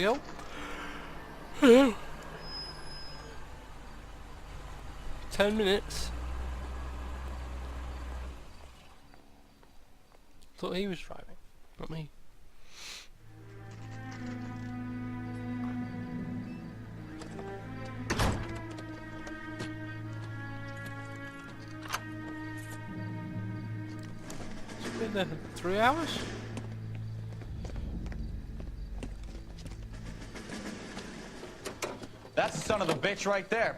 we go. 10 minutes. Thought he was driving, not me. It's been there for 3 hours? That's the son of the bitch right there.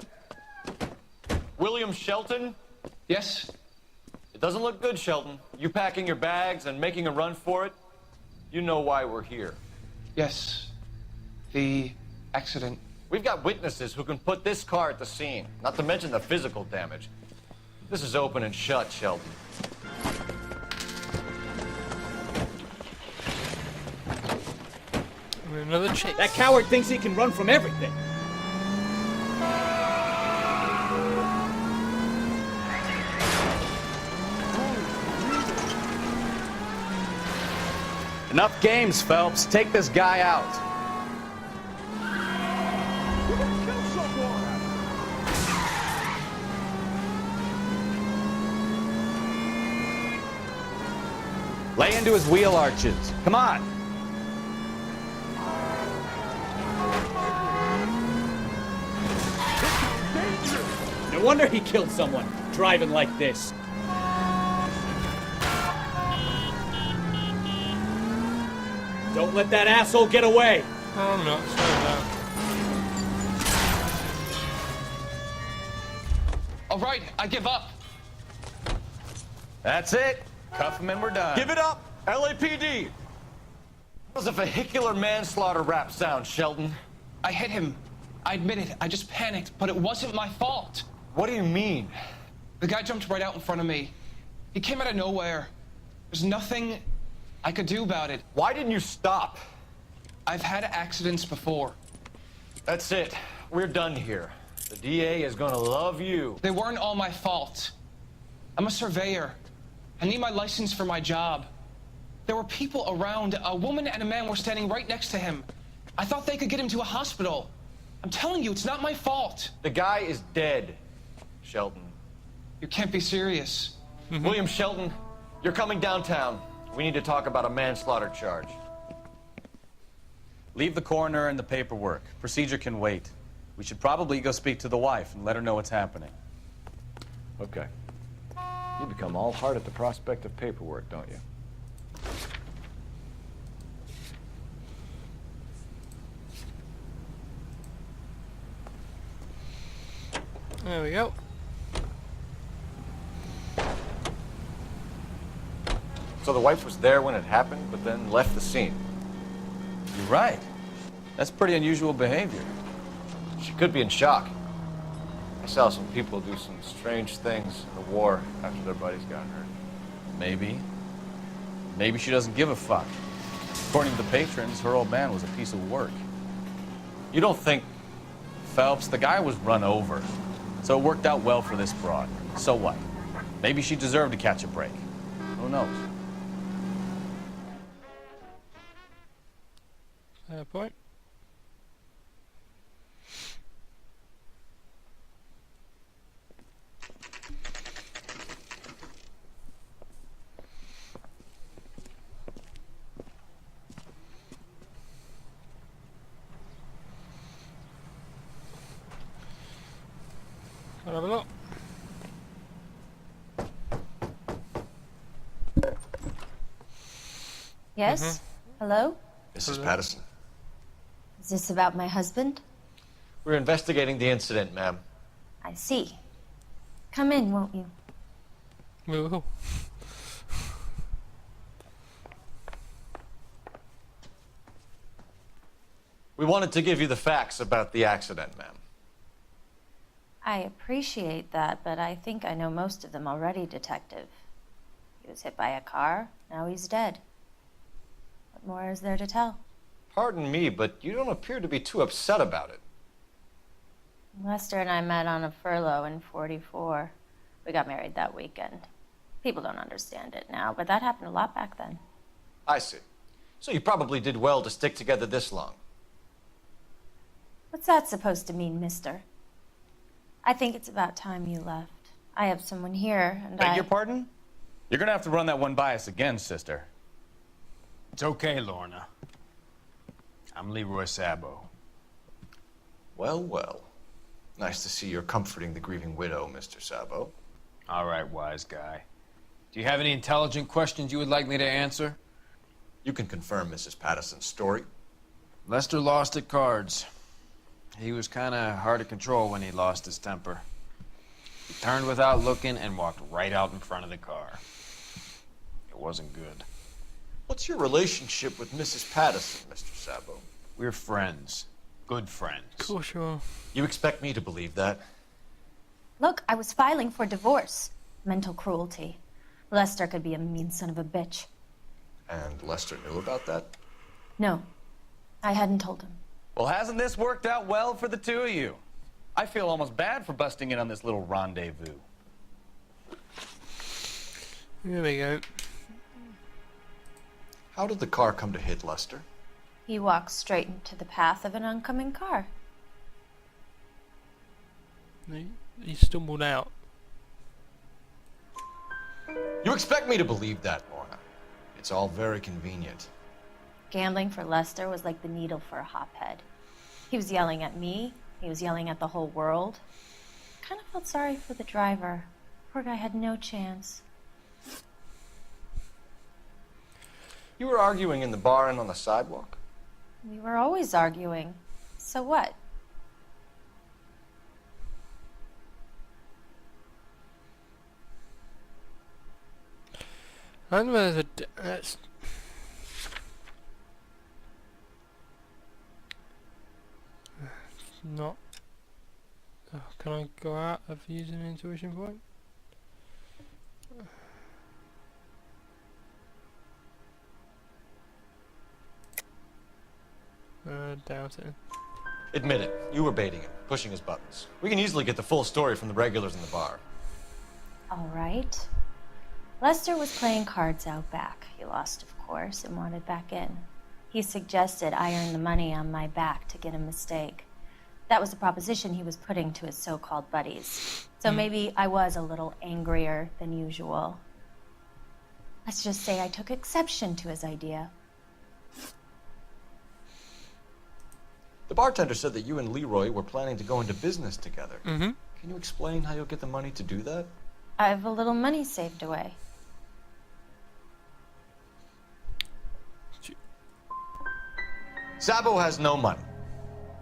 William Shelton? Yes? It doesn't look good, Shelton. You packing your bags and making a run for it? You know why we're here. Yes. The accident. We've got witnesses who can put this car at the scene, not to mention the physical damage. This is open and shut, Shelton. Another chase. That coward thinks he can run from everything. Enough games, Phelps. Take this guy out. We're gonna kill someone! Lay into his wheel arches. Come on. No wonder he killed someone, driving like this. Don't let that asshole get away. Oh no, slow down. All right, I give up. That's it. Cuff him and we're done. Give it up, LAPD! That was a vehicular manslaughter rap sound, Shelton. I hit him. I admit it. I just panicked, but it wasn't my fault. What do you mean? The guy jumped right out in front of me. He came out of nowhere. There's nothing I could do about it. Why didn't you stop? I've had accidents before. That's it. We're done here. The DA is gonna love you. They weren't all my fault. I'm a surveyor. I need my license for my job. There were people around. A woman and a man were standing right next to him. I thought they could get him to a hospital. I'm telling you, it's not my fault. The guy is dead, Shelton. You can't be serious. William Shelton, you're coming downtown. We need to talk about a manslaughter charge. Leave the coroner and the paperwork. Procedure can wait. We should probably go speak to the wife and let her know what's happening. Okay. You become all heart at the prospect of paperwork, don't you? There we go. So the wife was there when it happened, but then left the scene. You're right. That's pretty unusual behavior. She could be in shock. I saw some people do some strange things in the war after their buddies got hurt. Maybe. Maybe she doesn't give a fuck. According to the patrons, her old man was a piece of work. You don't think... Phelps, the guy was run over. So it worked out well for this broad. So what? Maybe she deserved to catch a break. Who knows? Fair point. I'll have a look. Yes? Hello? This is Patterson. Is this about my husband? We're investigating the incident, ma'am. I see. Come in, won't you? Ooh. We wanted to give you the facts about the accident, ma'am. I appreciate that, but I think I know most of them already, Detective. He was hit by a car, now he's dead. What more is there to tell? Pardon me, but you don't appear to be too upset about it. Lester and I met on a furlough in '44. We got married that weekend. People don't understand it now, but that happened a lot back then. I see. So you probably did well to stick together this long. What's that supposed to mean, mister? I think it's about time you left. I have someone here, and Beg your pardon? You're gonna have to run that one by us again, sister. It's okay, Lorna. I'm Leroy Sabo. Well, well. Nice to see you're comforting the grieving widow, Mr. Sabo. All right, wise guy. Do you have any intelligent questions you would like me to answer? You can confirm Mrs. Patterson's story. Lester lost at cards. He was kind of hard to control when he lost his temper. He turned without looking and walked right out in front of the car. It wasn't good. What's your relationship with Mrs. Patterson, Mr. Sabo? We're friends. Good friends. Of course you are. You expect me to believe that? Look, I was filing for divorce. Mental cruelty. Lester could be a mean son of a bitch. And Lester knew about that? No, I hadn't told him. Well, hasn't this worked out well for the two of you? I feel almost bad for busting in on this little rendezvous. Here we go. How did the car come to hit Lester? He walked straight into the path of an oncoming car. He stumbled out. You expect me to believe that, Lorna? It's all very convenient. Gambling for Lester was like the needle for a hophead. He was yelling at me. He was yelling at the whole world. I kind of felt sorry for the driver. Poor guy had no chance. You were arguing in the bar and on the sidewalk? We were always arguing. So what? I don't know whether that's... not... Oh, can I go out of using an intuition point? Doubt it. Admit it. You were baiting him, pushing his buttons. We can easily get the full story from the regulars in the bar. All right. Lester was playing cards out back. He lost, of course, and wanted back in. He suggested I earn the money on my back to get a mistake. That was the proposition he was putting to his so-called buddies. So maybe I was a little angrier than usual. Let's just say I took exception to his idea. The bartender said that you and Leroy were planning to go into business together. Mm-hmm. Can you explain how you'll get the money to do that? I have a little money saved away. Sabo has no money.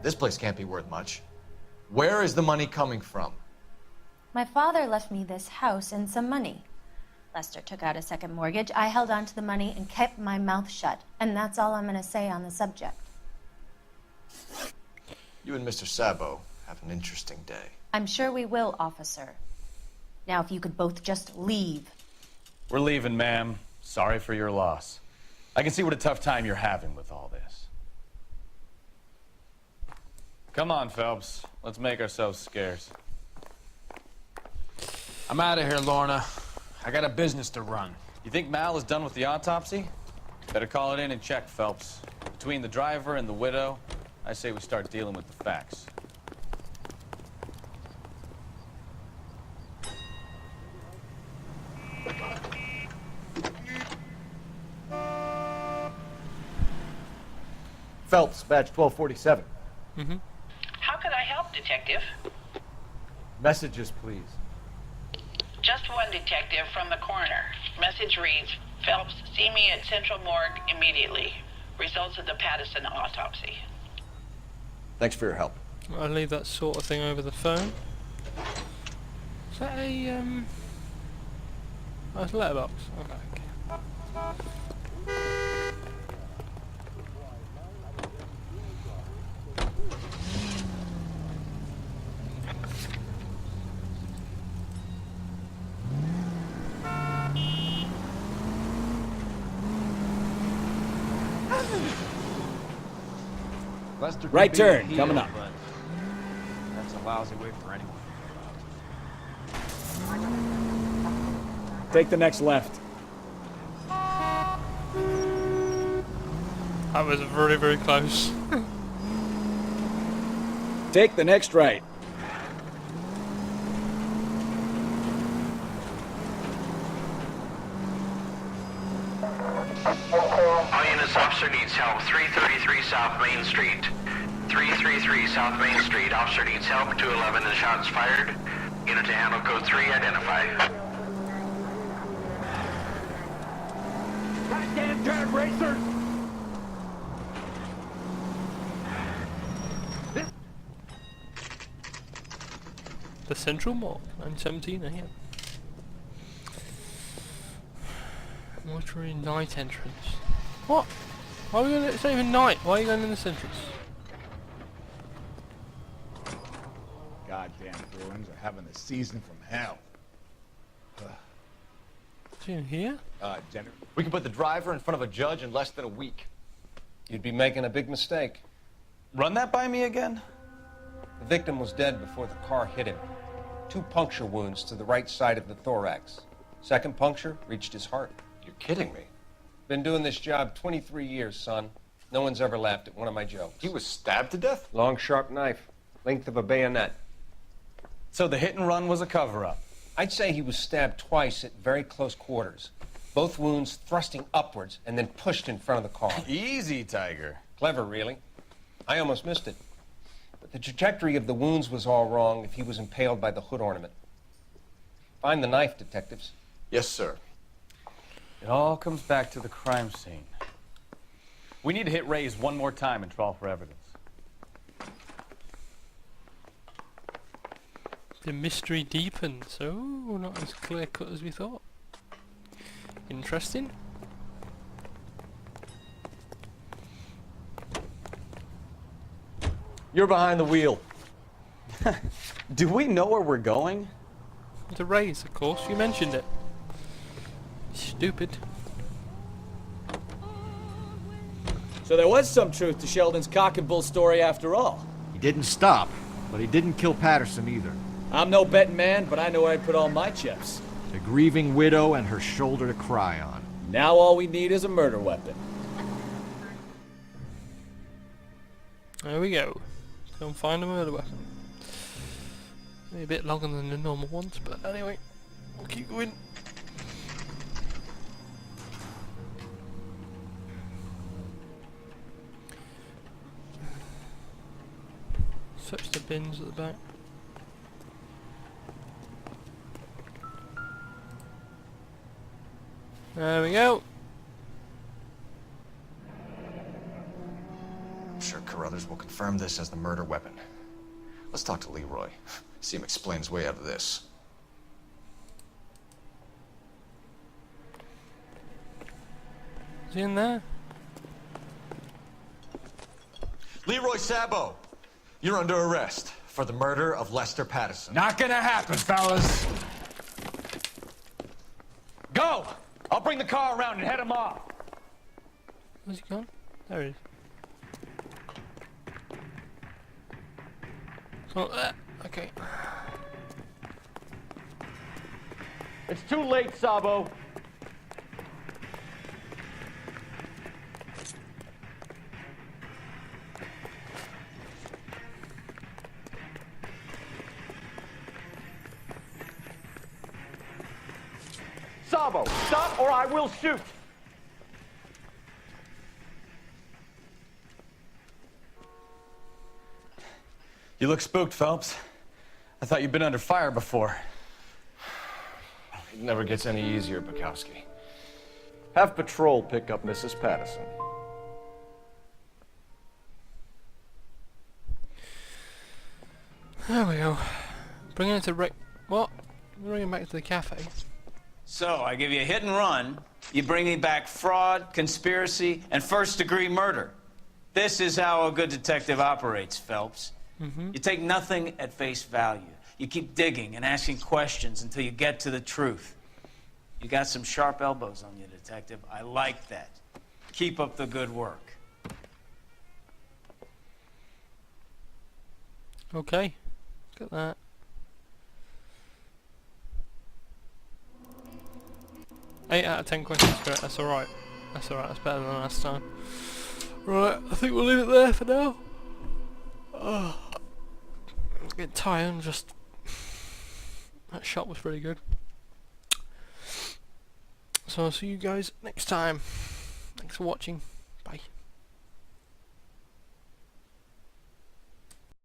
This place can't be worth much. Where is the money coming from? My father left me this house and some money. Lester took out a second mortgage. I held on to the money and kept my mouth shut. And that's all I'm going to say on the subject. You and Mr. Sabo have an interesting day. I'm sure we will, officer. Now, if you could both just leave. We're leaving, ma'am. Sorry for your loss. I can see what a tough time you're having with all this. Come on, Phelps. Let's make ourselves scarce. I'm out of here, Lorna. I got a business to run. You think Mal is done with the autopsy? Better call it in and check, Phelps. Between the driver and the widow, I say we start dealing with the facts. Phelps, badge 1247. Mm-hmm. How can I help, Detective? Messages, please. Just one detective from the coroner. Message reads, Phelps, see me at Central Morgue immediately. Results of the Patterson autopsy. Thanks for your help. I'll leave that sort of thing over the phone. Is that a oh, it's a letterbox. Okay. Lester could Right be turn, here, coming up. but that's a lousy way for anyone. Take the next left. That was very, very close. Take the next right. All units, officer needs help. 333 South Main Street. 333 South Main Street. Officer needs help. 211 and shots fired. Unit to handle code 3, identify. Goddamn drag racers! The Central Morgue, 9:17 AM. Mortuary night entrance. What? Why are we going? It's not even night. Why are you going in this entrance? Goddamn Bruins are having a season from hell. Is he in here? Jenner. We can put the driver in front of a judge in less than a week. You'd be making a big mistake. Run that by me again? The victim was dead before the car hit him. 2 puncture wounds to the right side of the thorax. Second puncture reached his heart. You're kidding me. Been doing this job 23 years, son. No one's ever laughed at one of my jokes. He was stabbed to death? Long, sharp knife. Length of a bayonet. So the hit and run was a cover-up? I'd say he was stabbed twice at very close quarters. Both wounds thrusting upwards and then pushed in front of the car. Easy, Tiger. Clever, really. I almost missed it. But the trajectory of the wounds was all wrong if he was impaled by the hood ornament. Find the knife, detectives. Yes, sir. It all comes back to the crime scene. We need to hit Ray's one more time and trawl for evidence. The mystery deepens. Oh, not as clear cut as we thought. Interesting. You're behind the wheel. Do we know where we're going? The Rays, of course. You mentioned it. Stupid. So there was some truth to Sheldon's cock and bull story after all. He didn't stop, but he didn't kill Patterson either. I'm no betting man, but I know where I'd put all my chips. A grieving widow and her shoulder to cry on. Now all we need is a murder weapon. There we go. Go and find a murder weapon. Maybe a bit longer than the normal ones, but anyway, we'll keep going. Search the bins at the back. There we go. I'm sure Carruthers will confirm this as the murder weapon. Let's talk to Leroy. See him explain his way out of this. Is he in there? Leroy Sabo, you're under arrest for the murder of Lester Patterson. Not gonna happen, fellas. Go! I'll bring the car around and head him off. Where's he gone? There he is. Come on, okay. It's too late, Sabo. Sabo, stop or I will shoot. You look spooked, Phelps. I thought you'd been under fire before. It never gets any easier, Bukowski. Have patrol pick up Mrs. Patterson. There we go. Bringing it to what? Bring him back to the cafe. So, I give you a hit and run, you bring me back fraud, conspiracy, and first-degree murder. This is how a good detective operates, Phelps. You take nothing at face value. You keep digging and asking questions until you get to the truth. You got some sharp elbows on you, detective. I like that. Keep up the good work. Okay. Look at that. Eight out of 10 questions correct. That's alright. That's alright. That's better than last time. Right. I think we'll leave it there for now. Get tired and just... That shot was pretty good. So I'll see you guys next time. Thanks for watching.